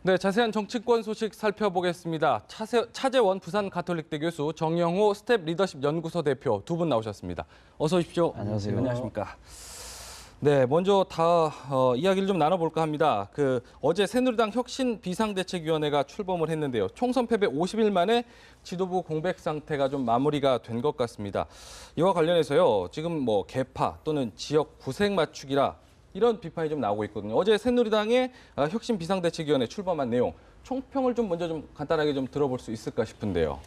네, 자세한 정치권 소식 살펴보겠습니다. 차재원 부산가톨릭대 교수, 정영호 스텝 리더십 연구소 대표 두 분 나오셨습니다. 어서 오십시오. 안녕하세요. 안녕하십니까. 네, 먼저 이야기를 좀 나눠볼까 합니다. 어제 새누리당 혁신 비상대책위원회가 출범을 했는데요. 총선 패배 50일 만에 지도부 공백 상태가 좀 마무리가 된 것 같습니다. 이와 관련해서요, 지금 개파 또는 지역 구색 맞추기라 이런 비판이 좀 나오고 있거든요. 어제 새누리당의 혁신 비상대책위원회 출범한 내용, 총평을 좀 먼저 좀 간단하게 좀 들어볼 수 있을까 싶은데요.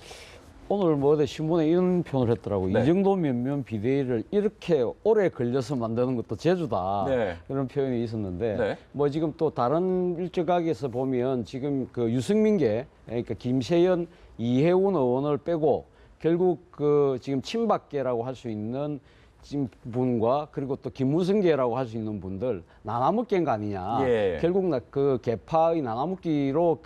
오늘 어디 신문에 이런 표현을 했더라고요. 네. 이 정도 몇몇 비대위를 이렇게 오래 걸려서 만드는 것도 재주다. 네. 그런 표현이 있었는데 네. 지금 또 다른 일적각에서 보면 지금 그 유승민계, 그러니까 김세연, 이해운 의원을 빼고 결국 지금 친박계라고 할 수 있는 지금 분과 그리고 또 김무성계라고 할 수 있는 분들 나눠먹기인 거 아니냐. 예. 결국 그 개파의 나눠먹기로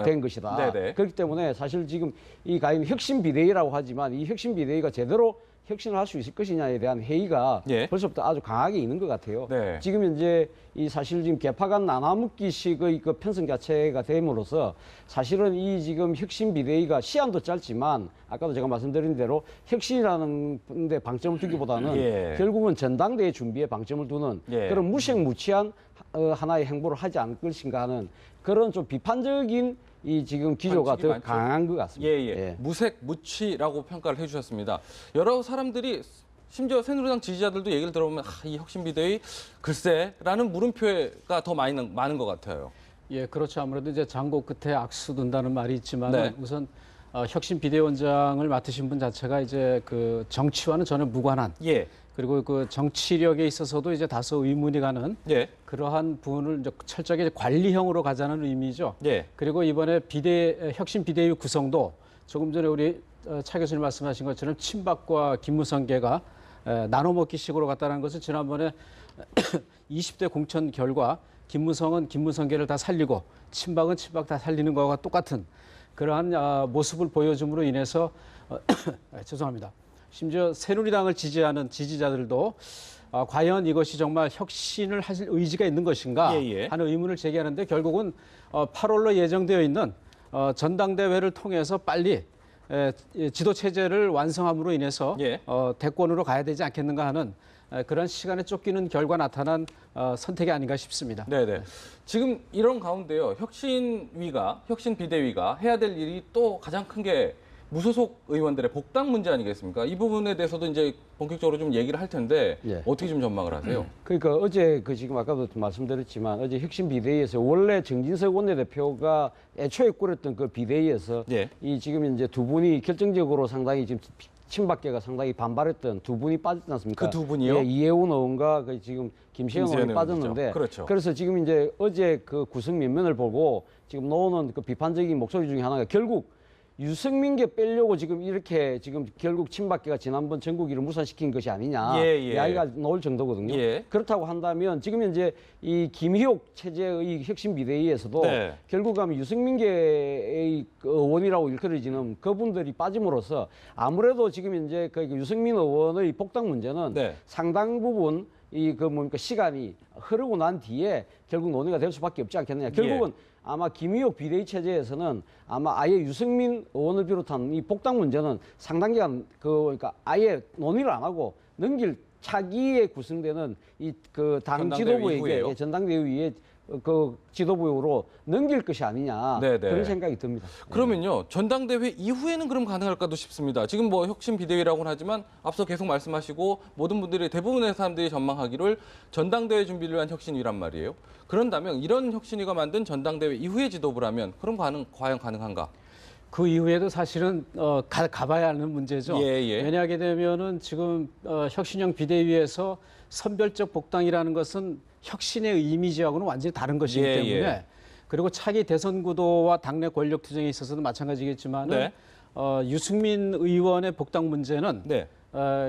된 것이다. 네네. 그렇기 때문에 사실 지금 이 가임 혁신 비대위라고 하지만 이 혁신 비대위가 제대로 혁신을 할 수 있을 것이냐에 대한 회의가 예. 벌써부터 아주 강하게 있는 것 같아요. 네. 지금 현재 이 사실 지금 개파 간 나눠먹기식의 그 편성 자체가 됨으로써 사실은 이 지금 혁신 비대위가 시한도 짧지만 아까도 제가 말씀드린 대로 혁신이라는 데 방점을 두기보다는 예. 결국은 전당대회 준비에 방점을 두는 예. 그런 무색무취한 하나의 행보를 하지 않을 것인가 하는 그런 좀 비판적인 이 지금 기조가 관측이 더 많죠. 강한 것 같습니다. 예. 무색, 무취라고 평가를 해주셨습니다. 여러 사람들이 심지어 새누리당 지지자들도 얘기를 들어보면 이 혁신비대위 글쎄라는 물음표가 더 많은 것 같아요. 예, 그렇죠. 아무래도 이제 장고 끝에 악수 둔다는 말이 있지만 네. 우선 혁신 비대위원장을 맡으신 분 자체가 이제 그 정치와는 전혀 무관한 예. 그리고 그 정치력에 있어서도 이제 다소 의문이 가는 예. 그러한 부분을 이제 철저하게 이제 관리형으로 가자는 의미죠. 예. 그리고 이번에 혁신 비대위 구성도 조금 전에 우리 차 교수님 말씀하신 것처럼 친박과 김무성계가 나눠먹기식으로 갔다는 것은 지난번에 20대 공천 결과 김무성은 김무성계를 다 살리고 친박은 친박 다 살리는 것과 똑같은 그러한 모습을 보여줌으로 인해서 죄송합니다. 심지어 새누리당을 지지하는 지지자들도 과연 이것이 정말 혁신을 하실 의지가 있는 것인가 하는 의문을 제기하는데 결국은 8월로 예정되어 있는 전당대회를 통해서 빨리 지도 체제를 완성함으로 인해서 대권으로 가야 되지 않겠는가 하는 그런 시간에 쫓기는 결과 나타난 선택이 아닌가 싶습니다. 네네. 지금 이런 가운데요, 혁신 비대위가 해야 될 일이 또 가장 큰 게 무소속 의원들의 복당 문제 아니겠습니까? 이 부분에 대해서도 이제 본격적으로 좀 얘기를 할 텐데 어떻게 좀 전망을 하세요? 그러니까 어제 지금 아까도 말씀드렸지만 어제 혁신 비대위에서 원래 정진석 원내대표가 애초에 꾸렸던 그 비대위에서 이 지금 이제 두 분이 결정적으로 상당히 지금 친박계가 상당히 반발했던 두 분이 빠졌지 않습니까? 그 두 분이요? 예, 이해운 의원과 지금 김세현 의원이 빠졌는데, 그렇죠. 그래서 지금 이제 어제 그 구성 면면을 보고 지금 나오는 그 비판적인 목소리 중에 하나가 결국 유승민계 빼려고 지금 이렇게 지금 결국 친박계가 지난번 전국위를 무산시킨 것이 아니냐 이야기가 나올 정도거든요. 그렇다고 한다면 지금 현재 이 김희옥 체제의 혁신 비대위에서도 결국 하면 유승민계의 의원이라고 일컬어지는 그분들이 빠짐으로써 아무래도 지금 현재 그 유승민 의원의 복당 문제는 상당 부분 시간이 흐르고 난 뒤에 결국 논의가 될 수밖에 없지 않겠느냐. 결국은 아마 김희옥 비대위 체제에서는 아마 아예 유승민 의원을 비롯한 이 복당 문제는 상당 기간 그러니까 아예 논의를 안 하고 넘길 차기에 구성되는 이 그 당 지도부에게 전당대회 위에 그 지도부로 넘길 것이 아니냐 그런 생각이 듭니다. 그러면요 전당대회 이후에는 그럼 가능할까도 싶습니다. 지금 혁신 비대위라고는 하지만 앞서 계속 말씀하시고 모든 분들이 대부분의 사람들이 전망하기를 전당대회 준비를 위한 혁신이란 말이에요. 그런다면 이런 혁신위가 만든 전당대회 이후의 지도부라면 그럼 과연 가능한가? 그 이후에도 사실은 가봐야 하는 문제죠. 왜냐하게 되면은 지금 혁신형 비대위에서 선별적 복당이라는 것은 혁신의 이미지하고는 완전히 다른 것이기 때문에 그리고 차기 대선 구도와 당내 권력 투쟁에 있어서도 마찬가지겠지만은 유승민 의원의 복당 문제는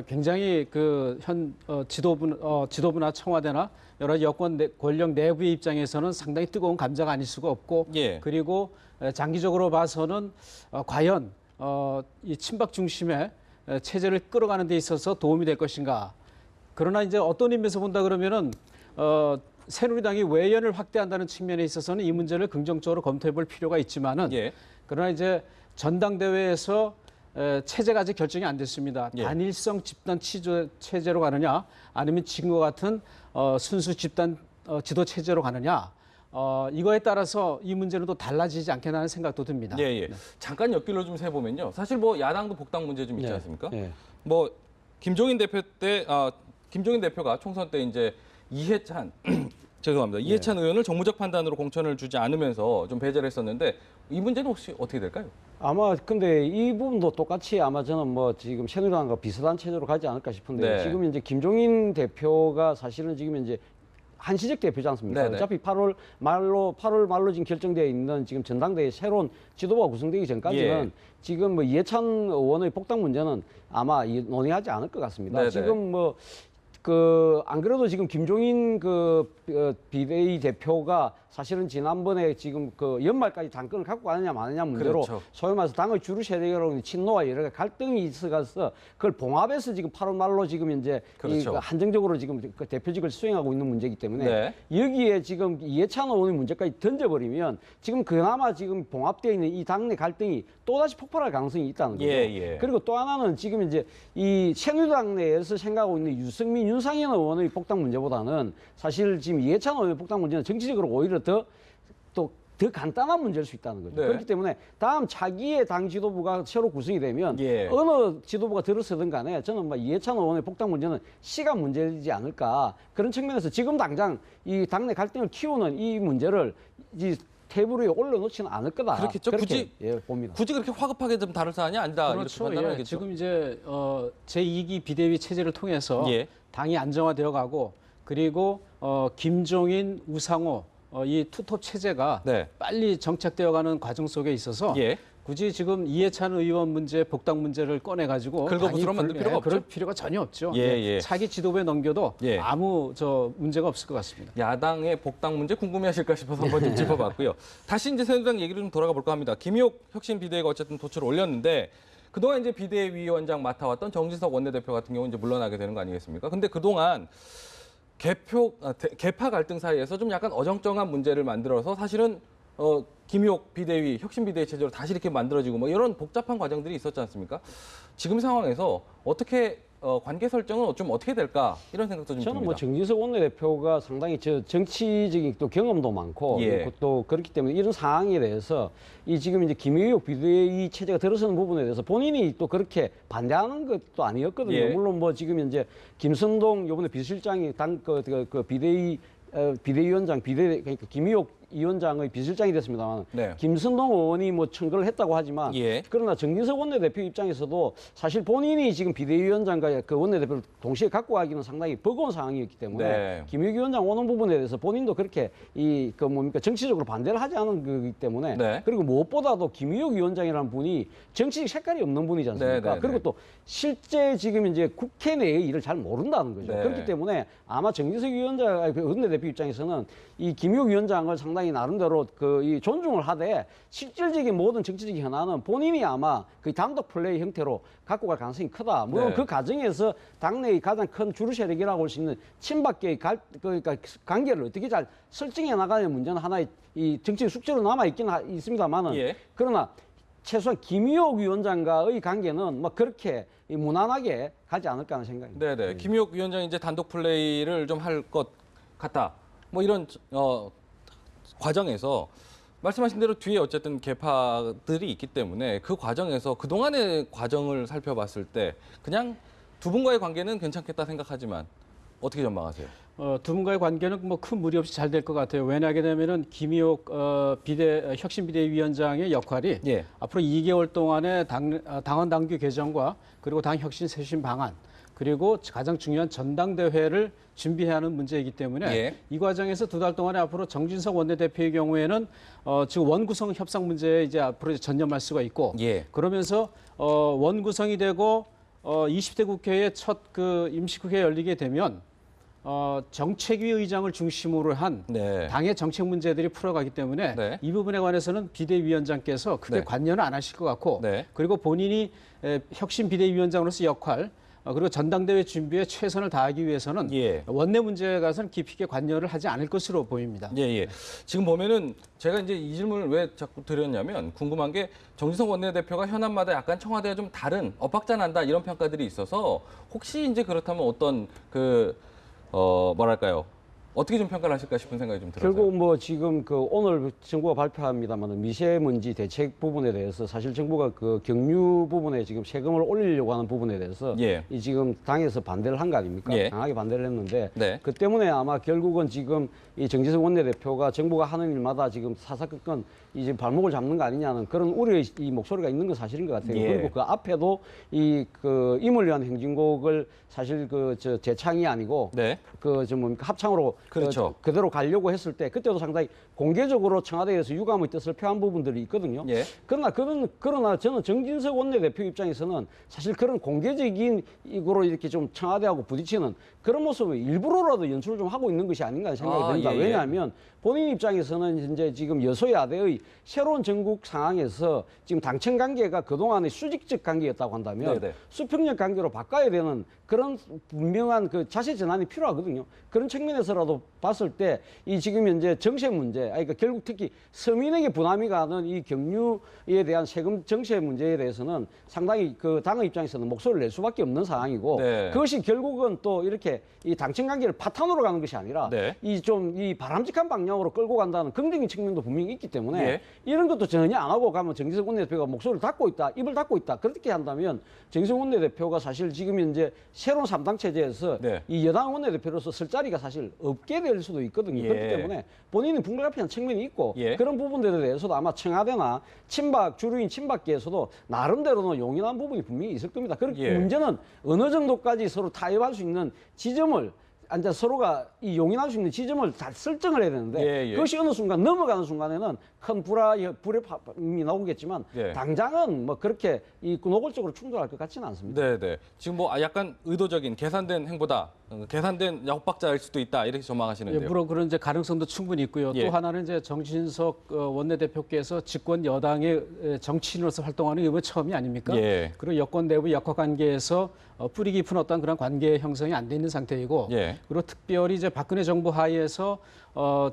굉장히 그 현 지도부나 청와대나 여러 여권 권력 내부의 입장에서는 상당히 뜨거운 감자가 아닐 수가 없고 그리고 장기적으로 봐서는 과연 이 친박 중심의 체제를 끌어가는 데 있어서 도움이 될 것인가. 그러나 이제 어떤 의미에서 본다 그러면은 새누리당이 외연을 확대한다는 측면에 있어서는 이 문제를 긍정적으로 검토해 볼 필요가 있지만은 예. 그러나 이제 전당대회에서 체제가 아직 결정이 안 됐습니다. 예. 단일성 집단 체제로 가느냐 아니면 지금과 같은 순수 집단 지도 체제로 가느냐 이거에 따라서 이 문제는 또 달라지지 않겠나 하는 생각도 듭니다. 예, 예. 잠깐 엮기로 좀 세보면요. 사실 뭐 야당도 복당 문제 좀 있지 예. 않습니까? 예. 뭐 김종인 대표 때, 김종인 대표가 총선 때 이제 이해찬 죄송합니다. 이해찬 의원을 정무적 판단으로 공천을 주지 않으면서 좀 배제를 했었는데 이 문제는 혹시 어떻게 될까요? 아마 근데 이 부분도 똑같이 아마 저는 뭐 지금 새누리당과 비슷한 체제로 가지 않을까 싶은데 네. 지금 이제 김종인 대표가 사실은 지금 이제 한시적 대표지 않습니까? 네네. 어차피 8월 말로 지금 결정되어 있는 지금 전당대회 새로운 지도부가 구성되기 전까지는 예. 지금 뭐 이해찬 의원의 복당 문제는 아마 논의하지 않을 것 같습니다. 네네. 지금 뭐 안 그래도 지금 김종인 비대위 대표가 사실은 지난번에 지금 연말까지 당권을 갖고 가느냐 마느냐 문제로 그렇죠. 소위 말해서 당의 주류 세력으로 친노와 여러 가지 갈등이 있어서 그걸 봉합해서 지금 8월 말로 지금 이제 그렇죠. 한정적으로 지금 그 대표직을 수행하고 있는 문제이기 때문에 네. 여기에 지금 이해찬 의원의 문제까지 던져버리면 지금 그나마 지금 봉합되어 있는 이 당내 갈등이 또다시 폭발할 가능성이 있다는 거죠. 예. 그리고 또 하나는 지금 이제 이 새누리당 내에서 생각하고 있는 유승민, 윤상현 의원의 복당 문제보다는 사실 지금 이해찬 의원의 복당 문제는 정치적으로 오히려 더 간단한 문제일 수 있다는 거죠. 네. 그렇기 때문에 다음 차기의 당 지도부가 새로 구성이 되면 예. 어느 지도부가 들어서든 간에 저는 이해찬 의원의 복당 문제는 시간 문제이지 않을까. 그런 측면에서 지금 당장 이 당내 갈등을 키우는 이 문제를 이 테이블 위에 올려놓지는 않을 거다. 그렇겠죠. 그렇게 봅니다. 굳이 그렇게 화급하게 좀 다룰 사안이 아니다. 그렇죠. 이렇게 판단하겠죠. 지금 이제 제2기 비대위 체제를 통해서 예. 당이 안정화되어 가고 그리고 김종인, 우상호 이 투톱 체제가 네. 빨리 정착되어가는 과정 속에 있어서 예. 굳이 지금 이해찬 의원 문제, 복당 문제를 꺼내 가지고 긁어부스럼 만들 필요가 없죠? 그럴 필요가 전혀 없죠. 예. 차기 지도부에 넘겨도 예. 아무 문제가 없을 것 같습니다. 야당의 복당 문제 궁금해하실까 싶어서 한번 좀 짚어봤고요. 다시 이제 새누리당 얘기를 좀 돌아가 볼까 합니다. 김희옥 혁신 비대위가 어쨌든 도출을 올렸는데 그동안 이제 비대위원장 맡아왔던 정진석 원내대표 같은 경우는 이제 물러나게 되는 거 아니겠습니까? 근데 그동안 계파 갈등 사이에서 좀 약간 어정쩡한 문제를 만들어서 사실은 김희옥 비대위, 혁신 비대위 체제로 다시 이렇게 만들어지고 뭐 이런 복잡한 과정들이 있었지 않습니까? 지금 상황에서 어떻게 관계 설정은 좀 어떻게 될까 이런 생각도 좀 저는 듭니다. 뭐 정진석 원내대표가 상당히 정치적인 또 경험도 많고 예. 또 그렇기 때문에 이런 상황에 대해서 이 지금 이제 김의욱 비대위 체제가 들어서는 부분에 대해서 본인이 또 그렇게 반대하는 것도 아니었거든요. 예. 물론 뭐 지금 이제 김선동 요번에 비서실장이 비대위원장 그러니까 김의욱 위원장의 비서실장이 됐습니다만 네. 김선동 의원이 뭐 청구를 했다고 하지만 예. 그러나 정진석 원내대표 입장에서도 사실 본인이 지금 비대위원장과 그 원내대표를 동시에 갖고 가기는 상당히 버거운 상황이었기 때문에 네. 김의겸 위원장 오는 부분에 대해서 본인도 그렇게 정치적으로 반대를 하지 않은 거기 때문에 네. 그리고 무엇보다도 김의겸 위원장이라는 분이 정치적 색깔이 없는 분이지 않습니까? 네. 그리고 또 실제 지금 이제 국회 내의 일을 잘 모른다는 거죠. 네. 그렇기 때문에 아마 정진석 원내대표 입장에서는 이 김의겸 위원장을 상당히 나름대로 이 존중을 하되 실질적인 모든 정치적 현안은 본인이 아마 그 단독 플레이 형태로 갖고 갈 가능성이 크다. 물론 네. 그 과정에서 당내의 가장 큰 주류 세력이라고 할 수 있는 친박계의 그러니까 관계를 어떻게 잘 설정해 나가는 문제는 하나의 이 정치적 숙제로 남아 있긴 있습니다만은 예. 그러나 최소한 김의옥 위원장과의 관계는 뭐 그렇게 무난하게 가지 않을까 하는 생각입니다. 네네. 김희옥 위원장이 이제 단독 플레이를 좀 할 것 같다. 뭐 이런 과정에서 말씀하신 대로 뒤에 어쨌든 계파들이 있기 때문에 그 과정에서 그동안의 과정을 살펴봤을 때 그냥 두 분과의 관계는 괜찮겠다 생각하지만 어떻게 전망하세요? 두 분과의 관계는 뭐 큰 무리 없이 잘 될 것 같아요. 왜냐하게 되면은 김희옥 혁신 비대위원장의 역할이 예. 앞으로 2개월 동안의 당원 당규 개정과 그리고 당 혁신 쇄신 방안 그리고 가장 중요한 전당대회를 준비해야 하는 문제이기 때문에 예. 이 과정에서 두 달 동안에 앞으로 정진석 원내대표의 경우에는 지금 원구성 협상 문제에 이제 앞으로 전념할 수가 있고 예. 그러면서 원구성이 되고 20대 국회의 첫 임시국회 열리게 되면 정책위 의장을 중심으로 한 네. 당의 정책 문제들이 풀어가기 때문에 네. 이 부분에 관해서는 비대위원장께서 크게 네. 관여는 안 하실 것 같고 네. 그리고 본인이 혁신 비대위원장으로서 역할 그리고 전당대회 준비에 최선을 다하기 위해서는 예. 원내 문제에 가서는 깊이 있게 관여를 하지 않을 것으로 보입니다. 예, 예. 지금 보면은 제가 이제 이 질문을 왜 자꾸 드렸냐면 궁금한 게 정진석 원내대표가 현안마다 약간 청와대와 좀 다른 엇박자 난다 이런 평가들이 있어서 혹시 이제 그렇다면 어떤 뭐랄까요? 어떻게 좀 평가를 하실까 싶은 생각이 좀 들어요. 결국 뭐 지금 그 오늘 정부가 발표합니다만 미세먼지 대책 부분에 대해서 사실 정부가 그 경유 부분에 지금 세금을 올리려고 하는 부분에 대해서 예. 이 지금 당에서 반대를 한 거 아닙니까? 예. 강하게 반대를 했는데 네. 그 때문에 아마 결국은 지금 이 정진석 원내대표가 정부가 하는 일마다 지금 사사건건 이제 발목을 잡는 거 아니냐는 그런 우려의 이 목소리가 있는 건 사실인 것 같아요. 예. 그리고 그 앞에도 이 그 임을 위한 행진곡을 사실 저 재창이 아니고 네. 뭡니까 합창으로 그렇죠. 그대로 가려고 했을 때 그때도 상당히 공개적으로 청와대에서 유감의 뜻을 표한 부분들이 있거든요. 예. 그러나 저는 정진석 원내대표 입장에서는 사실 그런 공개적인 이거로 이렇게 좀 청와대하고 부딪히는 그런 모습을 일부러라도 연출을 좀 하고 있는 것이 아닌가 생각이 듭니다. 예, 예. 왜냐하면 본인 입장에서는 이제 지금 여소야대의 새로운 전국 상황에서 지금 당청 관계가 그동안의 수직적 관계였다고 한다면 네네. 수평적 관계로 바꿔야 되는 그런 분명한 그 자세 전환이 필요하거든요. 그런 측면에서라도 봤을 때 이 지금 현재 정세 문제, 그러니까 결국 특히 서민에게 부담이 가는 이 경유에 대한 세금 정세 문제에 대해서는 상당히 그 당의 입장에서는 목소리를 낼 수밖에 없는 상황이고 네. 그것이 결국은 또 이렇게 이 당청 관계를 파탄으로 가는 것이 아니라 네. 이 바람직한 방향으로 끌고 간다는 긍정적인 측면도 분명히 있기 때문에 예. 이런 것도 전혀 안 하고 가면 정진석 원내대표가 목소리를 닫고 있다, 입을 닫고 있다 그렇게 한다면 정진석 원내대표가 사실 지금 현재 새로운 3당 체제에서 네. 이 여당 원내대표로서 쓸 자리가 사실 없게 될 수도 있거든요. 예. 그렇기 때문에 본인은 불가피한 측면이 있고 예. 그런 부분들에 대해서도 아마 청와대나 주류인 친박계에서도 나름대로는 용인한 부분이 분명히 있을 겁니다. 그렇게 예. 문제는 어느 정도까지 서로 타협할 수 있는 지점을 이제 서로가 이 용인할 수 있는 지점을 잘 설정을 해야 되는데 예, 예. 그것이 어느 순간 넘어가는 순간에는 큰 불협화음이 나오겠지만 예. 당장은 뭐 그렇게 이 노골적으로 충돌할 것 같지는 않습니다. 네, 네. 지금 뭐 약간 의도적인 계산된 행보다 계산된 엇박자일 수도 있다 이렇게 예, 전망하시는데요. 물론 그런 이제 가능성도 충분히 있고요. 예. 또 하나는 이제 정진석 원내대표께서 집권 여당의 정치인으로서 활동하는 게 이번 처음이 아닙니까? 예. 그리고 여권 내부 역학 관계에서 뿌리 깊은 어떤 그런 관계 형성이 안 돼 있는 상태이고, 예. 그리고 특별히 이제 박근혜 정부 하에서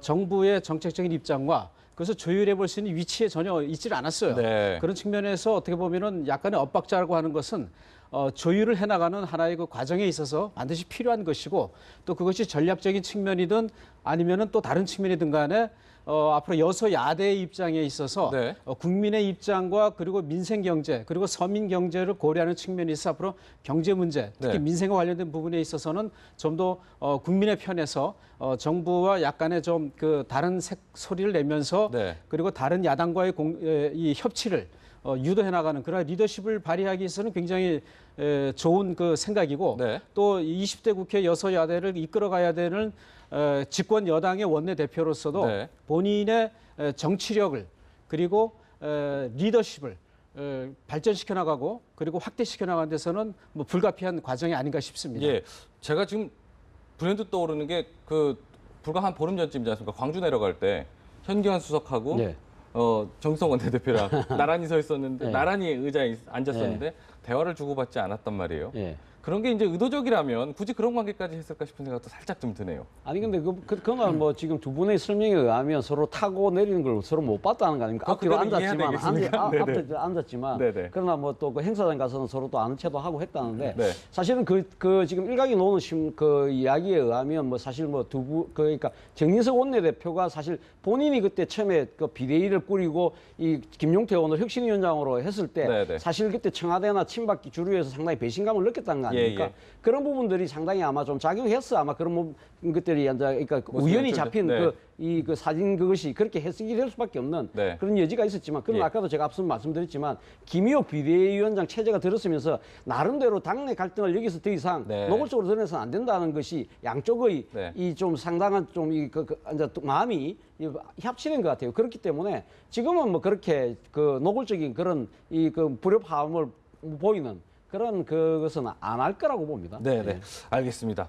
정부의 정책적인 입장과 그래서 조율해 볼 수 있는 위치에 전혀 있지를 않았어요. 네. 그런 측면에서 어떻게 보면은 약간의 엇박자라고 하는 것은 조율을 해나가는 하나의 그 과정에 있어서 반드시 필요한 것이고 또 그것이 전략적인 측면이든 아니면은 또 다른 측면이든 간에 앞으로 여소야대의 입장에 있어서 네. 국민의 입장과 그리고 민생 경제 그리고 서민 경제를 고려하는 측면이 있어 앞으로 경제 문제 특히 네. 민생과 관련된 부분에 있어서는 좀 더 국민의 편에서 정부와 약간의 좀 그 다른 소리를 내면서 네. 그리고 다른 야당과의 이 협치를 유도해 나가는 그런 리더십을 발휘하기 위해서는 굉장히 좋은 그 생각이고 네. 또 20대 국회 여소야대를 이끌어가야 되는 집권 여당의 원내대표로서도 네. 본인의 정치력을 그리고 리더십을 발전시켜 나가고 그리고 확대시켜 나가는 데서는 뭐 불가피한 과정이 아닌가 싶습니다. 예. 제가 지금 브랜드 떠오르는 게 불과 한 보름 전쯤이지 않습니까? 광주 내려갈 때 현기환 수석하고 네. 정성 원내대표랑 나란히 서 있었는데 네. 나란히 의자에 앉았었는데 대화를 주고받지 않았단 말이에요. 예. 그런 게 이제 의도적이라면 굳이 그런 관계까지 했을까 싶은 생각도 살짝 좀 드네요. 아니 근데 그건 뭐 지금 두 분의 설명에 의하면 서로 타고 내리는 걸 서로 못 봤다는 거 아닙니까? 앞뒤로 그건 이해해야 앉았지만 되겠습니까? 네네. 앞에 앉았지만 네네. 그러나 뭐 또 그 행사장 가서는 서로 또 아는 체도 하고 했다는데 네. 사실은 그 지금 일각이 놓는 그 이야기에 의하면 뭐 사실 뭐 그러니까 정진석 원내대표가 사실 본인이 그때 처음에 그 비대위를 꾸리고 이 김용태 의원을 혁신위원장으로 했을 때 네네. 사실 그때 청와대나 친박 주류에서 상당히 배신감을 느꼈다는 거 아닙니까? 예. 그런 부분들이 상당히 아마 좀 작용했어. 아마 그런 것들이 이제 그러니까 우연히 연출돼. 잡힌 네. 그 사진 그것이 그렇게 해석이 될 수밖에 없는 네. 그런 여지가 있었지만 그건 예. 아까도 제가 앞서 말씀드렸지만 김의호 비대위원장 체제가 들었으면서 나름대로 당내 갈등을 여기서 더 이상 네. 노골적으로 드러내서는 안 된다는 것이 양쪽의 네. 이 좀 상당한 좀 이제 마음이 합치는 것 같아요. 그렇기 때문에 지금은 뭐 그렇게 그 노골적인 그런 그 불협화음을 보이는 그런 그것은 안 할 거라고 봅니다. 네, 네. 알겠습니다.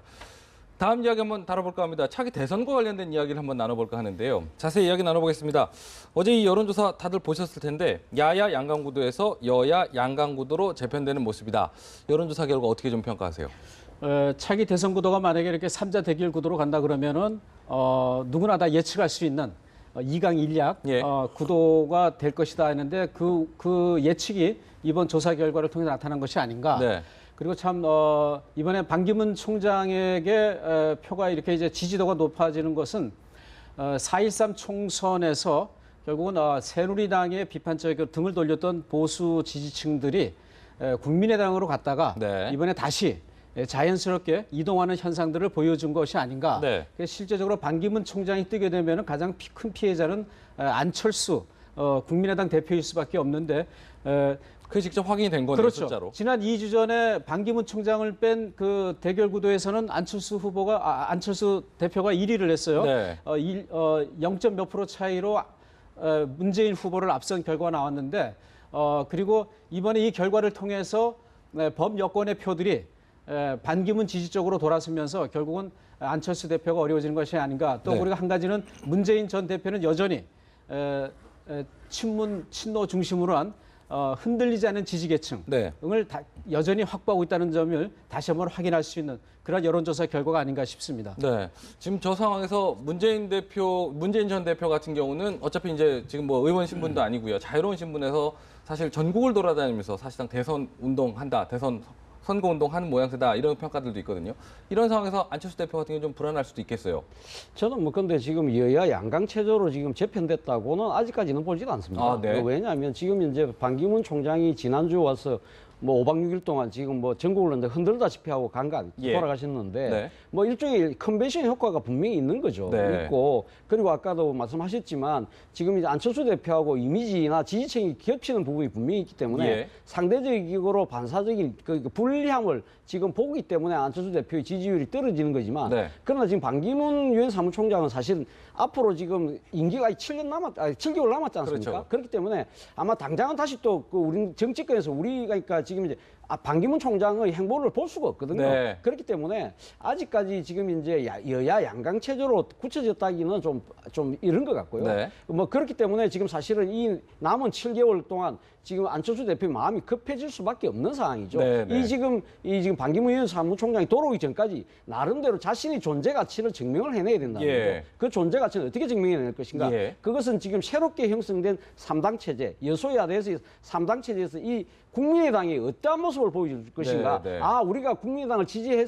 다음 이야기 한번 다뤄볼까 합니다. 차기 대선과 관련된 이야기를 한번 나눠볼까 하는데요. 자세히 이야기 나눠보겠습니다. 어제 이 여론조사 다들 보셨을 텐데 야야 양강구도에서 여야 양강구도로 재편되는 모습이다. 여론조사 결과 어떻게 좀 평가하세요? 차기 대선 구도가 만약에 이렇게 3자 대결 구도로 간다 그러면은 누구나 다 예측할 수 있는 2강 1약 예. 구도가 될 것이다 했는데 그 예측이 이번 조사 결과를 통해 나타난 것이 아닌가. 네. 그리고 참 이번에 반기문 총장에게 표가 이렇게 이제 지지도가 높아지는 것은 4.13 총선에서 결국은 새누리당의 비판적 등을 돌렸던 보수 지지층들이 국민의당으로 갔다가 네. 이번에 다시 자연스럽게 이동하는 현상들을 보여준 것이 아닌가. 네. 그래서 실제적으로 반기문 총장이 뜨게 되면 가장 큰 피해자는 안철수 국민의당 대표일 수밖에 없는데 그게 직접 확인이 된 거네요, 그렇죠. 숫자로. 지난 2주 전에 반기문 총장을 뺀 그 대결 구도에서는 안철수 대표가 1위를 했어요. 네. 0. 몇 프로 차이로 문재인 후보를 앞선 결과가 나왔는데 그리고 이번에 이 결과를 통해서 범여권의 표들이 반기문 지지 쪽으로 돌아서면서 결국은 안철수 대표가 어려워지는 것이 아닌가. 또 네. 우리가 한 가지는 문재인 전 대표는 여전히 친노 중심으로 한 흔들리지 않는 지지계층을 네. 여전히 확보하고 있다는 점을 다시 한번 확인할 수 있는 그런 여론조사 결과가 아닌가 싶습니다. 네. 지금 저 상황에서 문재인 전 대표 같은 경우는 어차피 이제 지금 뭐 의원 신분도 아니고요. 자유로운 신분에서 사실 전국을 돌아다니면서 사실상 대선 운동한다, 대선 선거 운동하는 모양새다 이런 평가들도 있거든요. 이런 상황에서 안철수 대표 같은 경우 좀 불안할 수도 있겠어요. 저는 뭐 근데 지금 여야 양강 체제로 지금 재편됐다고는 아직까지는 보지도 않습니다. 아, 네. 왜냐하면 지금 이제 반기문 총장이 지난주 와서 뭐 5박 6일 동안 지금 뭐 전국을 흔들다시피 하고 예. 돌아가셨는데 네. 뭐 일종의 컨벤션 효과가 분명히 있는 거죠. 네. 있고 그리고 아까도 말씀하셨지만 지금 이제 안철수 대표하고 이미지나 지지층이 겹치는 부분이 분명히 있기 때문에 예. 상대적으로 반사적인 그 불리함을 지금 보기 때문에 안철수 대표의 지지율이 떨어지는 거지만 네. 그러나 지금 반기문 유엔 사무총장은 사실 앞으로 지금 임기가 7개월 남았지 않습니까? 그렇죠. 그렇기 때문에 아마 당장은 다시 또 그 우리 정치권에서 우리가 그러니까 지금 이제 반기문 총장의 행보를 볼 수가 없거든요. 네. 그렇기 때문에 아직까지 지금 이제 여야 양강 체제로 굳혀졌다기는 좀 이른 것 같고요. 네. 뭐 그렇기 때문에 지금 사실은 이 남은 7개월 동안 지금 안철수 대표 마음이 급해질 수밖에 없는 상황이죠. 네, 네. 이 지금 반기문 유엔 사무총장이 돌아오기 전까지 나름대로 자신의 존재 가치를 증명을 해내야 된다는 예. 거죠. 그 존재 가치는 어떻게 증명해낼 것인가? 예. 그것은 지금 새롭게 형성된 3당 체제, 여소야대에서 3당 체제에서 이 국민의당이 어떠한 모습을 보여줄 것인가? 네, 네. 아, 우리가 국민의당을 지지해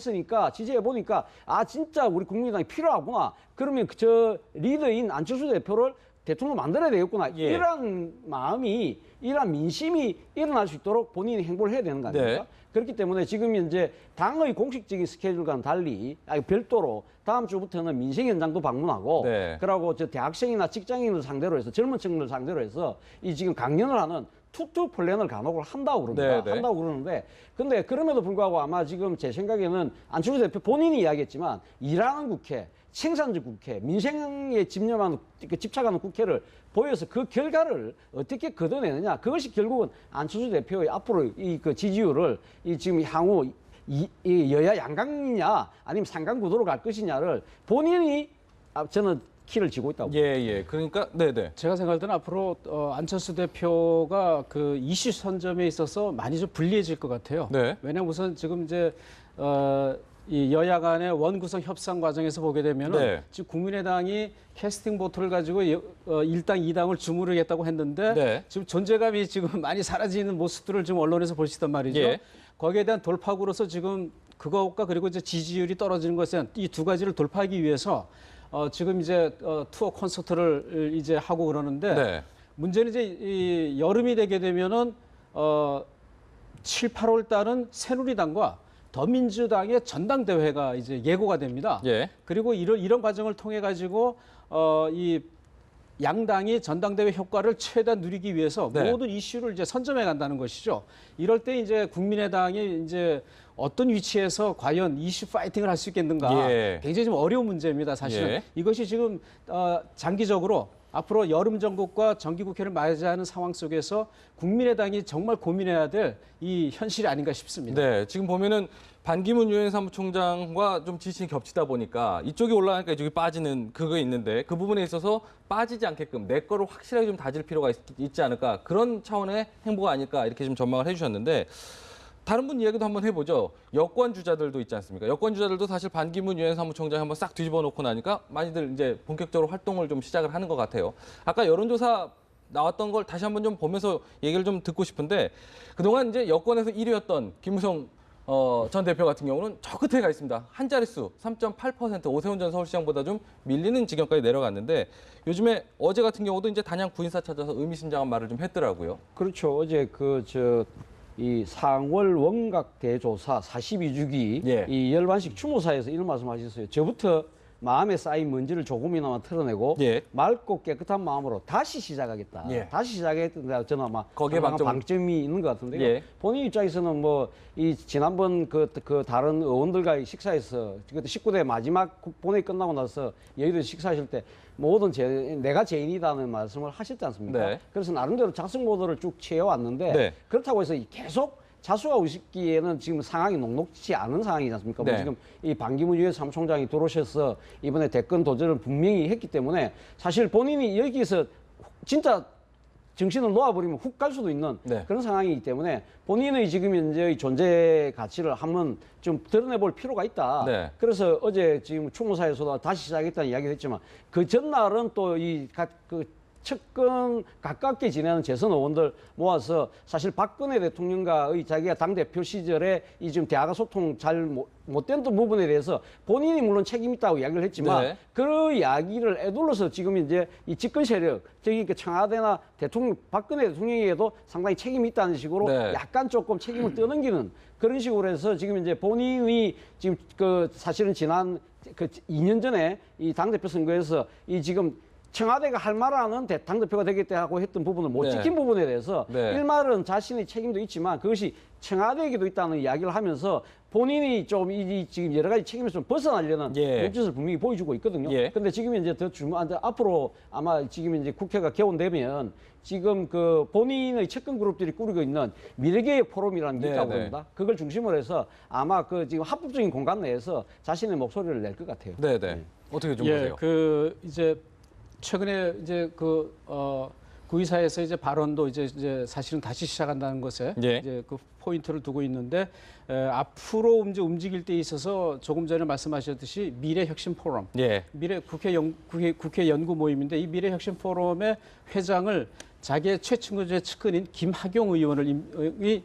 보니까 아 진짜 우리 국민의당이 필요하구나. 그러면 저 리더인 안철수 대표를 대통령 만들어야 되겠구나. 예. 이런 마음이, 이런 민심이 일어날 수 있도록 본인이 행보를 해야 되는 거 아닙니까? 네. 그렇기 때문에 지금 이제 당의 공식적인 스케줄과는 달리 별도로 다음 주부터는 민생 현장도 방문하고 네. 그러고 저 대학생이나 직장인을 상대로 해서 젊은 층을 상대로 해서 이 지금 강연을 하는 투투 플랜을 간혹을 한다고 그럽니다. 네, 네. 한다고 그러는데 근데 그럼에도 불구하고 아마 지금 제 생각에는 안철수 대표 본인이 이야기했지만 일하는 국회, 생산적 국회, 민생에 집착하는 국회를 보여서 그 결과를 어떻게 걷어내느냐. 그것이 결국은 안철수 대표의 앞으로 이 그 지지율을 이 지금 향후 이 여야 양강이냐 아니면 상강 구도로 갈 것이냐를 본인이 저는 키를 쥐고 있다고. 예. 그러니까 네네. 제가 생각할 때는 앞으로 안철수 대표가 그 이슈 선점에 있어서 많이 좀 불리해질 것 같아요. 네. 왜냐하면 우선 지금 이제 이 여야 간의 원구성 협상 과정에서 보게 되면은 네. 지금 국민의당이 캐스팅 보트를 가지고 1당 2당을 주무르겠다고 했는데 네. 지금 존재감이 지금 많이 사라지는 모습들을 지금 언론에서 볼 수 있단 말이죠. 예. 거기에 대한 돌파구로서 지금 그것과 그리고 이제 지지율이 떨어지는 것은 이 두 가지를 돌파하기 위해서 지금 이제 투어 콘서트를 이제 하고 그러는데 네. 문제는 이제 이 여름이 되게 되면은 7, 8월 달은 새누리당과 더민주당의 전당대회가 이제 예고가 됩니다. 예. 그리고 이런 과정을 통해 가지고 이 양당이 전당대회 효과를 최대한 누리기 위해서 네. 모든 이슈를 이제 선점해 간다는 것이죠. 이럴 때 이제 국민의당이 이제 어떤 위치에서 과연 이슈 파이팅을 할 수 있겠는가 예. 굉장히 좀 어려운 문제입니다. 사실은 예. 이것이 지금 장기적으로 앞으로 여름 정국과 정기국회를 맞이하는 상황 속에서 국민의당이 정말 고민해야 될 이 현실이 아닌가 싶습니다. 네. 지금 보면은 반기문 유엔 사무총장과 좀 지신이 겹치다 보니까 이쪽이 올라가니까 이쪽이 빠지는 그거 있는데 그 부분에 있어서 빠지지 않게끔 내 거를 확실하게 좀 다질 필요가 있지 않을까 그런 차원의 행보가 아닐까 이렇게 좀 전망을 해주셨는데 다른 분 이야기도 한번 해보죠. 여권 주자들도 있지 않습니까? 여권 주자들도 사실 반기문 유엔 사무총장 한번 싹 뒤집어 놓고 나니까 많이들 이제 본격적으로 활동을 좀 시작을 하는 것 같아요. 아까 여론조사 나왔던 걸 다시 한번 좀 보면서 얘기를 좀 듣고 싶은데 그동안 이제 여권에서 1위였던 김무성 전 대표 같은 경우는 저 끝에 가 있습니다. 한 자릿수 3.8% 오세훈 전 서울시장보다 좀 밀리는 지경까지 내려갔는데 요즘에 어제 같은 경우도 이제 단양 구인사 찾아서 의미심장한 말을 좀 했더라고요. 그렇죠. 어제 이 상월 원각 대조사 42주기 예. 이 열반식 추모사에서 이런 말씀하셨어요. 저부터 마음에 쌓인 먼지를 조금이나마 털어내고 예. 맑고 깨끗한 마음으로 다시 시작하겠다. 예. 다시 시작했는데 저는 아마 거기에 상당한 방점이 있는 것 같은데요. 예. 본인 입장에서는 뭐 이 지난번 그 다른 의원들과의 식사에서 그때 19대 마지막 본회의 끝나고 나서 여의도 식사하실 때 모든 내가 죄인이다는 말씀을 하셨지 않습니까? 네. 그래서 나름대로 자성 모드를 쭉 취해왔는데 네. 그렇다고 해서 계속 자수가 우습기에는 지금 상황이 녹록지 않은 상황이지 않습니까? 네. 뭐 지금 이 반기문 유엔 사무총장이 들어오셔서 이번에 대권 도전을 분명히 했기 때문에 사실 본인이 여기서 진짜 정신을 놓아버리면 훅 갈 수도 있는 네. 그런 상황이기 때문에 본인의 지금 현재의 존재 가치를 한번 좀 드러내볼 필요가 있다. 네. 그래서 어제 지금 추모사에서도 다시 시작했다는 이야기를 했지만 그 전날은 또 측근 가깝게 지내는 재선 의원들 모아서 사실 박근혜 대통령과의 자기가 당대표 시절에 이 지금 대화가 소통 잘 못된 부분에 대해서 본인이 물론 책임 있다고 이야기를 했지만 네. 그 이야기를 애둘러서 지금 이제 이 집권 세력, 저기 청와대나 대통령, 박근혜 대통령에게도 상당히 책임이 있다는 식으로 네. 약간 조금 책임을 떠넘기는 그런 식으로 해서 지금 이제 본인이 지금 사실은 지난 2년 전에 이 당대표 선거에서 이 지금 청와대가 할 말하는 당대표가 되겠다 하고 했던 부분을 못 네. 지킨 부분에 대해서 네. 일말은 자신의 책임도 있지만 그것이 청와대에게도 있다는 이야기를 하면서 본인이 좀 지금 여러 가지 책임에서 좀 벗어나려는 예. 몸짓을 분명히 보여주고 있거든요. 예. 근데 지금 이제 앞으로 아마 지금 이제 국회가 개원되면 지금 본인의 측근 그룹들이 꾸리고 있는 미래개혁 포럼이라는 게 네, 있다고 네. 합니다. 그걸 중심으로 해서 아마 지금 합법적인 공간 내에서 자신의 목소리를 낼 것 같아요. 네네. 어떻게 좀 예, 보세요? 이제 최근에 이제 구의사에서 이제 발언도 이제 사실은 다시 시작한다는 것에 예. 이제 그 포인트를 두고 있는데 앞으로 이제 움직일 때 있어서 조금 전에 말씀하셨듯이 미래혁신 포럼, 예. 국회 연구 모임인데 이 미래혁신 포럼의 회장을 자기의 최측근의 측근인 김학용 의원을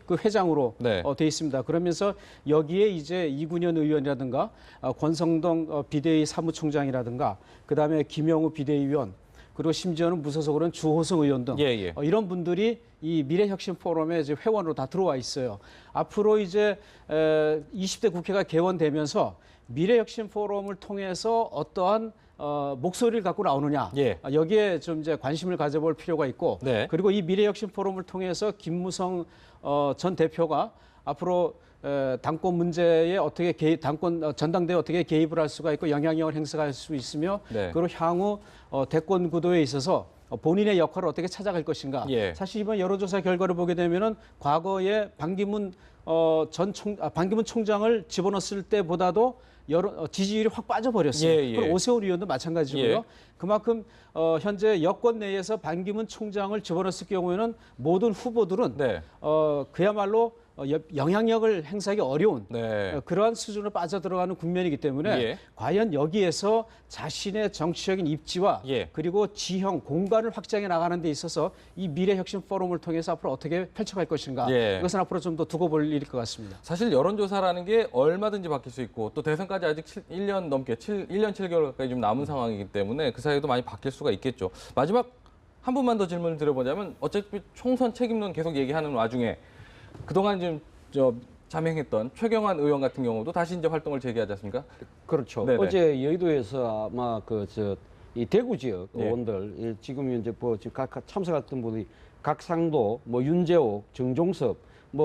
그 회장으로 네. 돼 있습니다. 그러면서 여기에 이제 이군현 의원이라든가 권성동 비대위 사무총장이라든가 그다음에 김영우 비대위원 그리고 심지어는 무소속으로는 주호석 의원 등 예, 예. 이런 분들이 이 미래혁신 포럼에 이제 회원으로 다 들어와 있어요. 앞으로 이제 20대 국회가 개원되면서 미래혁신 포럼을 통해서 어떠한 목소리를 갖고 나오느냐 예. 여기에 좀 이제 관심을 가져볼 필요가 있고 네. 그리고 이 미래혁신 포럼을 통해서 김무성 전 대표가 앞으로 당권 문제에 어떻게 전당대에 어떻게 개입을 할 수가 있고 영향력을 행사할 수 있으며 네. 그리고 향후 대권 구도에 있어서 본인의 역할을 어떻게 찾아갈 것인가. 예. 사실 이번 여론조사 결과를 보게 되면은 과거에 반기문 총장을 집어넣었을 때보다도 지지율이 확 빠져버렸어요. 예, 예. 그리고 오세훈 의원도 마찬가지고요. 예. 그만큼 현재 여권 내에서 반기문 총장을 집어넣었을 경우에는 모든 후보들은 네. 그야말로 영향력을 행사하기 어려운 네. 그러한 수준으로 빠져들어가는 국면이기 때문에 예. 과연 여기에서 자신의 정치적인 입지와 예. 그리고 지형, 공간을 확장해 나가는 데 있어서 이 미래혁신 포럼을 통해서 앞으로 어떻게 펼쳐갈 것인가 예. 이것은 앞으로 좀 더 두고 볼 일일 것 같습니다. 사실 여론조사라는 게 얼마든지 바뀔 수 있고 또 대선까지 아직 1년 넘게 1년 7개월 가까이 좀 남은 상황이기 때문에 그 사이에도 많이 바뀔 수가 있겠죠. 마지막 한 분만 더 질문을 드려보자면 어차피 총선 책임론 계속 얘기하는 와중에 그동안 좀 자명했던 최경환 의원 같은 경우도 다시 이제 활동을 재개하지 않습니까? 그렇죠. 네네. 어제 여의도에서 아마 이 대구 지역 예. 의원들 지금 이제 지금 참석했던 분이 각상도, 윤재옥, 정종섭,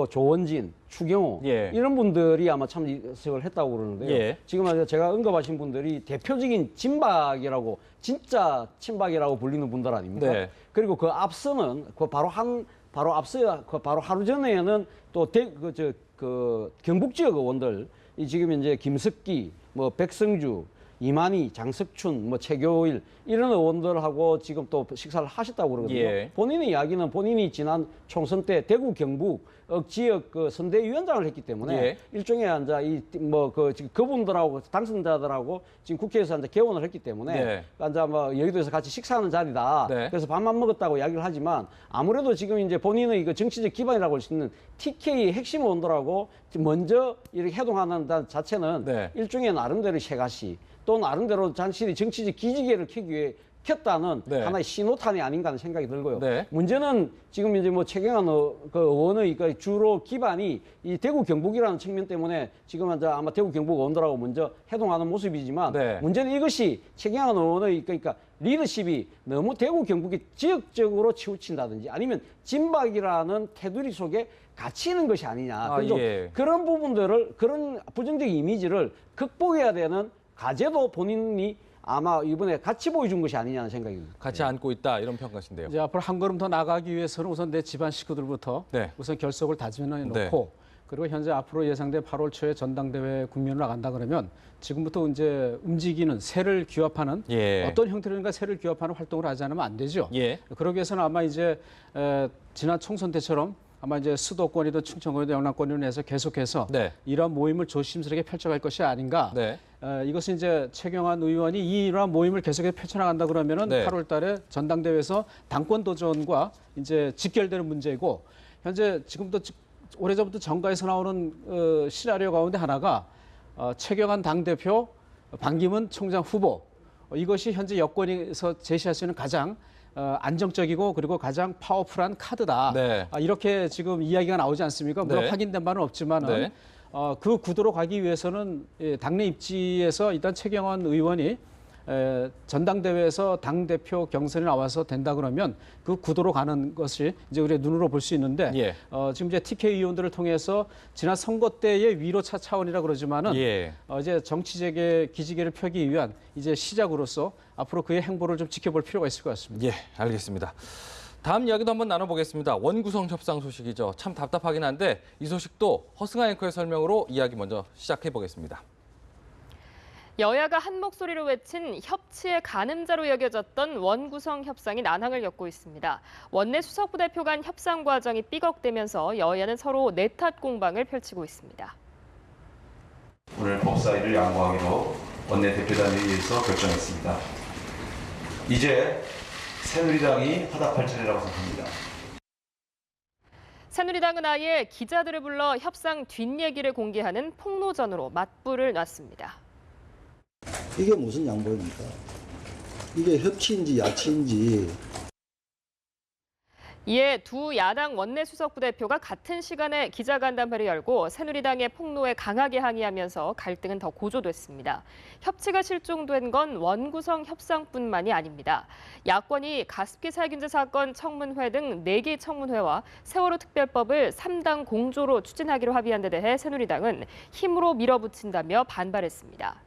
조원진, 추경호 예. 이런 분들이 아마 참석을 했다고 그러는데요. 예. 지금 제가 언급하신 분들이 대표적인 진박이라고 진짜 친박이라고 불리는 분들 아닙니까? 네. 그리고 그 앞서는 바로 하루 전에는 또 경북 지역 의원들 이 지금 이제 김석기, 뭐 백성주, 이만희, 장석춘, 뭐 최교일 이런 의원들하고 지금 또 식사를 하셨다고 그러거든요. 예. 본인의 이야기는 본인이 지난 총선 때 대구 경북 지역 그 선대위원장을 했기 때문에 예. 일종의 이제 이뭐그 지금 그분들하고 당선자들하고 지금 국회에서 이제 개원을 했기 때문에 네. 이제 뭐 여의도에서 같이 식사하는 자리다. 네. 그래서 밥만 먹었다고 이야기를 하지만 아무래도 지금 이제 본인의 그 정치적 기반이라고 할 수 있는 TK 핵심 의원들하고 먼저 이렇게 해동하는 자체는 네. 일종의 나름대로 셰가시 또 나름대로 자신이 정치적 기지개를 켜기 위해 켰다는 네. 하나의 신호탄이 아닌가 하는 생각이 들고요. 네. 문제는 지금 이제 뭐 최경환 그 의원의 그 주로 기반이 이 대구 경북이라는 측면 때문에 지금 이제 아마 대구 경북 의원들하고 먼저 해동하는 모습이지만 네. 문제는 이것이 최경환 의원의 그러니까 리더십이 너무 대구 경북이 지역적으로 치우친다든지 아니면 진박이라는 테두리 속에 갇히는 것이 아니냐. 그래서 예. 그런 부분들을 그런 부정적 이미지를 극복해야 되는 과제도 본인이 아마 이번에 같이 보여준 것이 아니냐는 생각입니다. 같이 안고 있다 이런 평가신데요. 이제 앞으로 한 걸음 더 나가기 위해서는 우선 내 집안 식구들부터 네. 우선 결속을 다짐해 놓고 네. 그리고 현재 앞으로 예상된 8월 초에 전당대회 국면으로 나간다 그러면 지금부터 이제 움직이는 새를 규합하는 예. 어떤 형태로든가 새를 규합하는 활동을 하지 않으면 안 되죠. 예. 그러기 위해서는 아마 이제 지난 총선 때처럼 아마 이제 수도권이든 충청권이든 영남권으로 해서 계속해서 네. 이러한 모임을 조심스럽게 펼쳐갈 것이 아닌가. 네. 이것은 이제 최경환 의원이 이러한 모임을 계속해서 펼쳐나간다 그러면은 네. 8월달에 전당대회에서 당권 도전과 이제 직결되는 문제이고 현재 지금도 오래전부터 정가에서 나오는 시나리오 가운데 하나가 최경환 당대표, 반기문 총장 후보 이것이 현재 여권에서 제시할 수 있는 가장 안정적이고 그리고 가장 파워풀한 카드다. 네. 이렇게 지금 이야기가 나오지 않습니까? 물론 네. 확인된 바는 없지만은 네. 그 구도로 가기 위해서는 당내 입지에서 일단 최경환 의원이 전당대회에서 당대표 경선에 나와서 된다 그러면 그 구도로 가는 것이 이제 우리가 눈으로 볼 수 있는데 예. 지금 이제 TK 의원들을 통해서 지난 선거 때의 위로차 차원이라 그러지만은 예. 이제 정치적의 기지개를 펴기 위한 이제 시작으로서 앞으로 그의 행보를 좀 지켜볼 필요가 있을 것 같습니다. 예, 알겠습니다. 다음 이야기도 한번 나눠보겠습니다. 원구성 협상 소식이죠. 참 답답하긴 한데 이 소식도 허승아 앵커의 설명으로 이야기 먼저 시작해 보겠습니다. 여야가 한 목소리로 외친 협치의 가늠자로 여겨졌던 원구성 협상이 난항을 겪고 있습니다. 원내 수석부대표 간 협상 과정이 삐걱대면서 여야는 서로 내탓 공방을 펼치고 있습니다. 오늘 법사위를 양보하기로 원내대표단회의에서 결정했습니다. 이제 새누리당이 화답할 차례라고 생각합니다. 새누리당은 아예 기자들을 불러 협상 뒷얘기를 공개하는 폭로전으로 맞불을 놨습니다. 이게 무슨 양보입니까? 이게 협치인지 야치인지. 이에 두 야당 원내수석부대표가 같은 시간에 기자간담회를 열고 새누리당의 폭로에 강하게 항의하면서 갈등은 더 고조됐습니다. 협치가 실종된 건 원구성 협상뿐만이 아닙니다. 야권이 가습기 살균제 사건 청문회 등 4개 청문회와 세월호 특별법을 3당 공조로 추진하기로 합의한 데 대해 새누리당은 힘으로 밀어붙인다며 반발했습니다.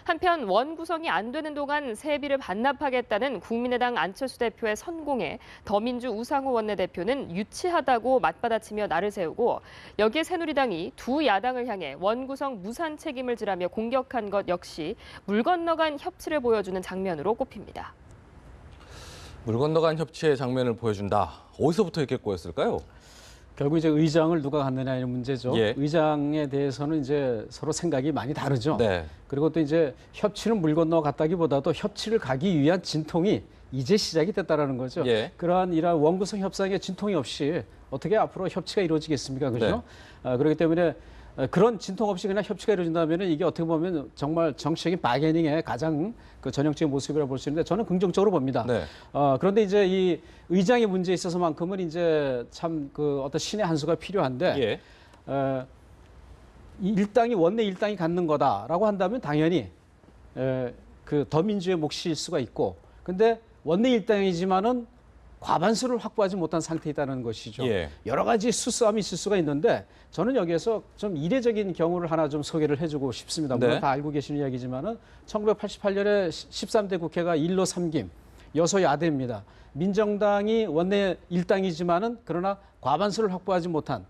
한편 원구성이 안 되는 동안 세비를 반납하겠다는 국민의당 안철수 대표의 선공에 더민주 우상호 원내대표는 유치하다고 맞받아치며 날을 세우고 여기에 새누리당이 두 야당을 향해 원구성 무산 책임을 지라며 공격한 것 역시 물 건너간 협치를 보여주는 장면으로 꼽힙니다. 물 건너간 협치의 장면을 보여준다. 어디서부터 이렇게 꼬였을까요? 결국 이제 의장을 누가 갖느냐 이런 문제죠. 예. 의장에 대해서는 이제 서로 생각이 많이 다르죠. 네. 그리고 또 이제 협치는 물 건너 갔다기보다도 협치를 가기 위한 진통이 이제 시작이 됐다라는 거죠. 예. 그러한 이러한 원구성 협상의 진통이 없이 어떻게 앞으로 협치가 이루어지겠습니까? 그렇죠? 그렇기 때문에 그런 진통 없이 그냥 협치가 이루어진다면 이게 어떻게 보면 정말 정치적인 바게닝의 가장 그 전형적인 모습이라고 볼 수 있는데 저는 긍정적으로 봅니다. 네. 그런데 이제 이 의장의 문제에 있어서만큼은 이제 참 그 어떤 신의 한 수가 필요한데 예. 이 일당이 원내 일당이 갖는 거다라고 한다면 당연히 그 더민주의 몫일 수가 있고 근데 원내 일당이지만은 과반수를 확보하지 못한 상태이다는 것이죠. 예. 여러 가지 수싸움이 있을 수가 있는데 저는 여기에서 좀 이례적인 경우를 하나 좀 소개를 해주고 싶습니다. 물론 네. 다 알고 계시는 이야기지만은 1988년에 13대 국회가 1로 3김 여소야대입니다. 민정당이 원내 일당이지만은 그러나 과반수를 확보하지 못한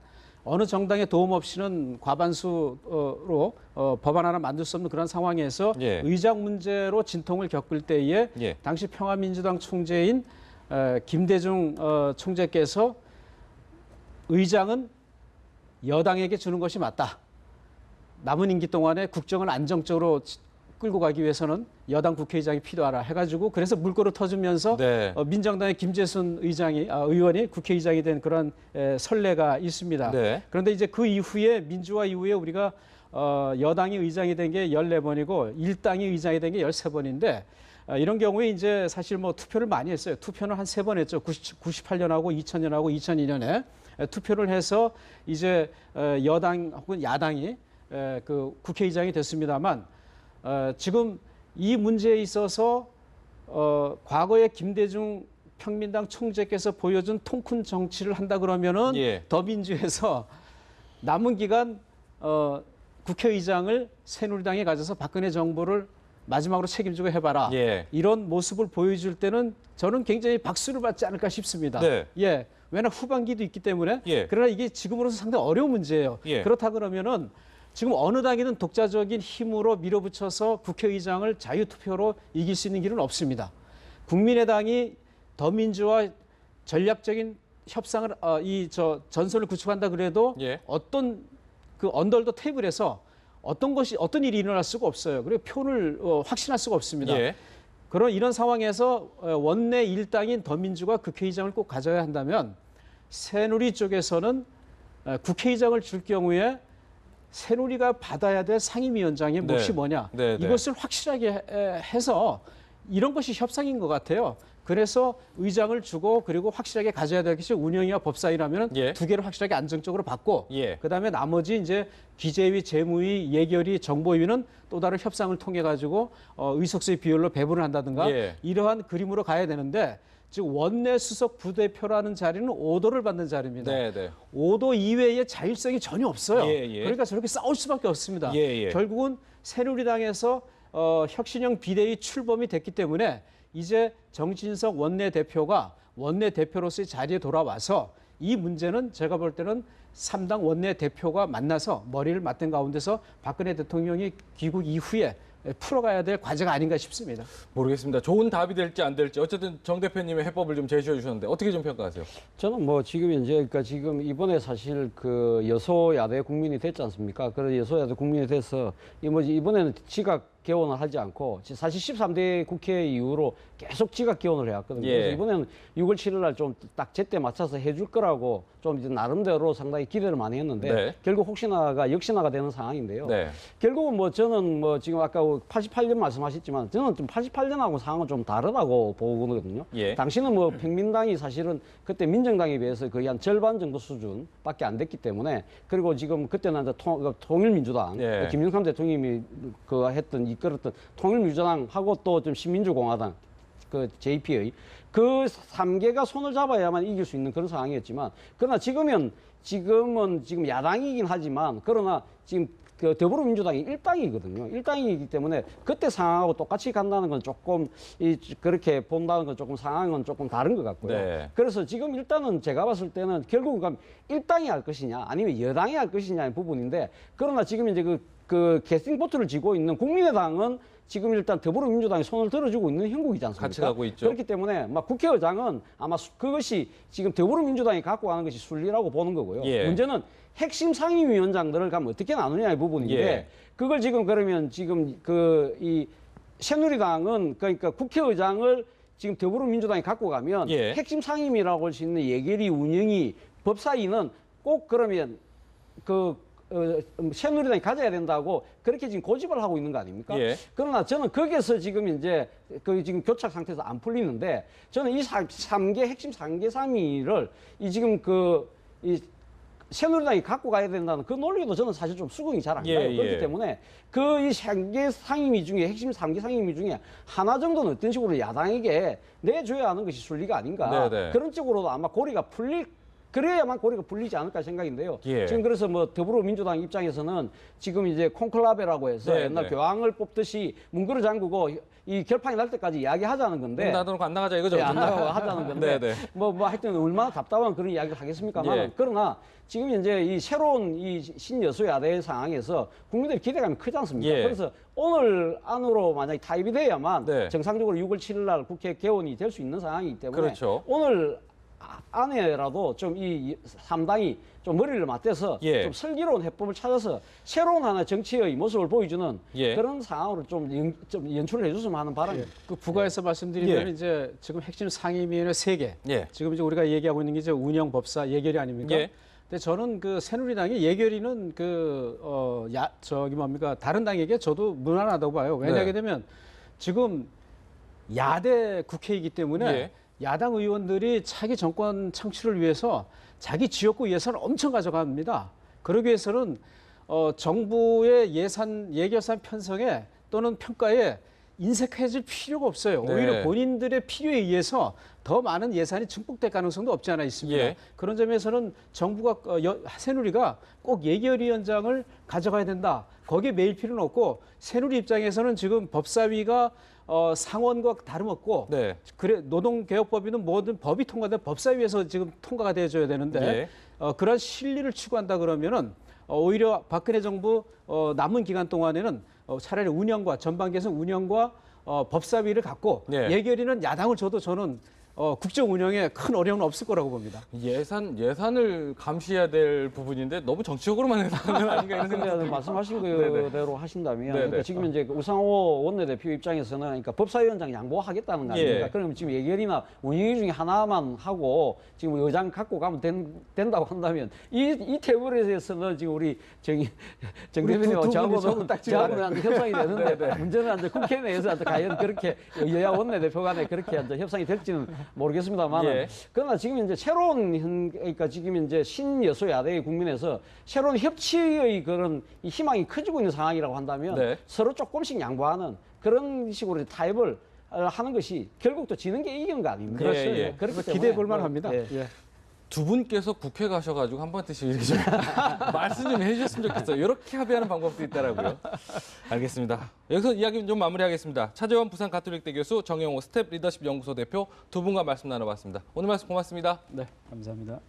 어느 정당의 도움 없이는 과반수로 법안 하나 만들 수 없는 그런 상황에서 예. 의장 문제로 진통을 겪을 때에 예. 당시 평화민주당 총재인 김대중 총재께서 의장은 여당에게 주는 것이 맞다. 남은 임기 동안에 국정을 안정적으로 끌고 가기 위해서는 여당 국회의장이 필요하라 해가지고 그래서 물꼬를 터주면서 네. 민정당의 김재순 의원이 국회의장이 된 그런 선례가 있습니다. 네. 그런데 이제 그 이후에 민주화 이후에 우리가 여당이 의장이 된 게 14번이고 일당이 의장이 된 게 13번인데 이런 경우에 이제 사실 뭐 투표를 많이 했어요. 투표는 한 3번 했죠. 98년하고 2000년하고 2002년에 투표를 해서 이제 여당 혹은 야당이 그 국회의장이 됐습니다만 지금 이 문제에 있어서 과거에 김대중 평민당 총재께서 보여준 통큰 정치를 한다 그러면은 예. 더민주에서 남은 기간 국회의장을 새누리당에 가져서 박근혜 정부를 마지막으로 책임지고 해봐라. 예. 이런 모습을 보여줄 때는 저는 굉장히 박수를 받지 않을까 싶습니다. 네. 예. 왜냐 후반기도 있기 때문에. 예. 그러나 이게 지금으로서 상당히 어려운 문제예요. 예. 그렇다 그러면은 지금 어느 당이든 독자적인 힘으로 밀어붙여서 국회의장을 자유투표로 이길 수 있는 길은 없습니다. 국민의당이 더민주와 전략적인 협상을 전선을 구축한다 그래도 예. 어떤 그 언더더 테이블에서 어떤 일이 일어날 수가 없어요. 그리고 표를 확신할 수가 없습니다. 예. 그런 이런 상황에서 원내 일당인 더민주가 국회의장을 꼭 가져야 한다면 새누리 쪽에서는 국회의장을 줄 경우에 새누리가 받아야 될 상임위원장의 몫이 네. 뭐냐 네, 네. 이것을 확실하게 해서 이런 것이 협상인 것 같아요. 그래서 의장을 주고 그리고 확실하게 가져야 될 것이 운영위와 법사위라면 예. 두 개를 확실하게 안정적으로 받고 예. 그다음에 나머지 이제 기재위, 재무위, 예결위, 정보위는 또 다른 협상을 통해 가지고 의석수의 비율로 배분을 한다든가 예. 이러한 그림으로 가야 되는데 지금 원내 수석 부대표라는 자리는 5도를 받는 자리입니다. 네, 네. 5도 이외에 자율성이 전혀 없어요. 예, 예. 그러니까 저렇게 싸울 수밖에 없습니다. 예, 예. 결국은 새누리당에서 혁신형 비대위 출범이 됐기 때문에 이제 정진석 원내대표가 원내대표로서의 자리에 돌아와서 이 문제는 제가 볼 때는 3당 원내대표가 만나서 머리를 맞댄 가운데서 박근혜 대통령이 귀국 이후에 풀어가야 될 과제가 아닌가 싶습니다. 모르겠습니다. 좋은 답이 될지 안 될지 어쨌든 정 대표님의 해법을 좀 제시해 주셨는데 어떻게 좀 평가하세요? 저는 뭐 지금 현재 그러니까 지금 이번에 사실 그 여소야대 국민이 됐지 않습니까? 그래서 여소야대 국민이 돼서 이번에는 지각 개원을 하지 않고 사실 13대 국회 이후로 계속 지각 개원을 해왔거든요. 예. 그래서 이번에는 6월 7일 날 좀 딱 제때 맞춰서 해줄 거라고 좀 이제 나름대로 상당히 기대를 많이 했는데 네. 결국 혹시나가 역시나가 되는 상황인데요. 네. 결국은 뭐 저는 뭐 지금 아까 88년 말씀하셨지만 저는 좀 88년하고 상황은 좀 다르다고 보거든요. 예. 당시는 뭐 평민당이 사실은 그때 민정당에 비해서 거의 한 절반 정도 수준밖에 안 됐기 때문에 그리고 지금 그때는 이제 통일민주당 예. 김영삼 대통령이 이끌었던 통일민주당하고 또 좀 신민주공화당 그 JP의 그 3개가 손을 잡아야만 이길 수 있는 그런 상황이었지만 그러나 지금은 지금 야당이긴 하지만 그러나 지금 그 더불어민주당이 일당이거든요. 일당이기 때문에 그때 상황하고 똑같이 간다는 건 조금 그렇게 본다는 건 조금 상황은 조금 다른 것 같고요. 네. 그래서 지금 일단은 제가 봤을 때는 결국은 일당이 할 것이냐 아니면 여당이 할 것이냐의 부분인데 그러나 지금 이제 그 캐스팅 보트를 쥐고 있는 국민의당은 지금 일단 더불어민주당이 손을 들어주고 있는 형국이지 않습니까? 같이 가고 있죠. 그렇기 때문에 막 국회의장은 아마 그것이 지금 더불어민주당이 갖고 가는 것이 순리라고 보는 거고요. 예. 문제는 핵심 상임위원장들을 가면 어떻게 나누냐의 부분인데 예. 그걸 지금 그러면 지금 이 새누리당은 그러니까 국회의장을 지금 더불어민주당이 갖고 가면 예. 핵심 상임위라고 할 수 있는 예결위 운영이 법사위는 꼭 그러면 새누리당이 가져야 된다고 그렇게 지금 고집을 하고 있는 거 아닙니까? 예. 그러나 저는 거기에서 지금 이제 지금 교착 상태에서 안 풀리는데 저는 이 3개 핵심 3개 상임위를 지금 이 새누리당이 갖고 가야 된다는 그 논리도 저는 사실 좀 수긍이 잘 안 가요. 예, 그렇기 예. 때문에 이 3개 상임위 중에 핵심 3개 상임위 중에 하나 정도는 어떤 식으로 야당에게 내줘야 하는 것이 순리가 아닌가. 네네. 그런 쪽으로도 아마 그래야만 고리가 풀리지 않을까 생각인데요. 예. 지금 그래서 뭐 더불어민주당 입장에서는 지금 이제 콘클라베라고 해서 네, 옛날 네. 교황을 뽑듯이 문그러 잠그고 이 결판이 날 때까지 이야기하자는 건데. 나도 안 나가자 이거죠. 안 나가고 하자는 건데. 네네. 뭐 하여튼 얼마나 답답한 그런 이야기를 하겠습니까만. 예. 그러나 지금 이제 이 새로운 이 신여소야대 상황에서 국민들의 기대감이 크지 않습니까? 예. 그래서 오늘 안으로 만약에 타입이 돼야만 네. 정상적으로 6월 7일 날 국회 개원이 될 수 있는 상황이기 때문에 그렇죠. 오늘 안에라도 좀 이 3당이 좀 머리를 맞대서 예. 좀 슬기로운 해법을 찾아서 새로운 하나 정치의 모습을 보여주는 예. 그런 상황으로 좀 연출을 해줬으면 하는 바람입니다. 그 부가해서 말씀드리면 예. 이제 지금 핵심 상임위원회 3개. 예. 지금 이제 우리가 얘기하고 있는 게 이제 운영 법사 예결위 아닙니까? 예. 근데 저는 그 새누리당이 예결위는 다른 당에게 저도 무난하다고 봐요. 왜냐하게 네. 되면 지금 야대 국회이기 때문에 예. 야당 의원들이 차기 정권 창출을 위해서 자기 지역구 예산을 엄청 가져갑니다. 그러기 위해서는 정부의 예결산 편성에 또는 평가에 인색해질 필요가 없어요. 네. 오히려 본인들의 필요에 의해서 더 많은 예산이 증폭될 가능성도 없지 않아 있습니다. 예. 그런 점에서는 정부가 새누리가 꼭 예결위원장을 가져가야 된다. 거기에 매일 필요는 없고 새누리 입장에서는 지금 법사위가 상원과 다름없고 네. 그래 노동개혁법이든 뭐든 법이 통과된 법사위에서 지금 통과가 돼줘야 되는데 예. 그런 실리를 추구한다 그러면은 오히려 박근혜 정부 남은 기간 동안에는 차라리 운영과 전반 개선 운영과 법사위를 갖고 예. 예결위는 야당을 줘도 저는 국정 운영에 큰 어려움은 없을 거라고 봅니다. 예산을 감시해야 될 부분인데 너무 정치적으로만 해서는 아닌가 이런 생각이 근데 듭니다. 말씀하신 네네. 그대로 하신다면 네네. 그러니까 지금 이제 우상호 원내대표 입장에서는 그러니까 법사위원장 양보하겠다는 거 아닙니까? 예. 그러면 지금 예결이나 운영위 중에 하나만 하고 지금 의장 갖고 가면 된다고 한다면 이 테이블에서는 지금 우리 정 대표님하고 두 저하고는 분이 저하고는 협상이 되는데 문제는 이제 국회 내에서 과연 그렇게 여야 원내대표 간에 그렇게 이제 협상이 될지는 모르겠습니다만 예. 그러나 지금 이제 그러니까 지금 이제 신여소야대 국민에서 새로운 협치의 그런 이 희망이 커지고 있는 상황이라고 한다면 네. 서로 조금씩 양보하는 그런 식으로 타협을 하는 것이 결국 또 지는 게 이기는 거 아닙니까? 그렇죠. 예, 예. 그렇기 때문에 기대해 볼 만합니다. 예. 예. 두 분께서 국회 가셔가지고 한 번씩 이렇게 좀 말씀 좀 해주셨으면 좋겠어요. 이렇게 합의하는 방법도 있더라고요. 알겠습니다. 여기서 이야기 좀 마무리하겠습니다. 차재원 부산 가톨릭대 교수, 정영호 스텝 리더십 연구소 대표 두 분과 말씀 나눠봤습니다. 오늘 말씀 고맙습니다. 네, 감사합니다.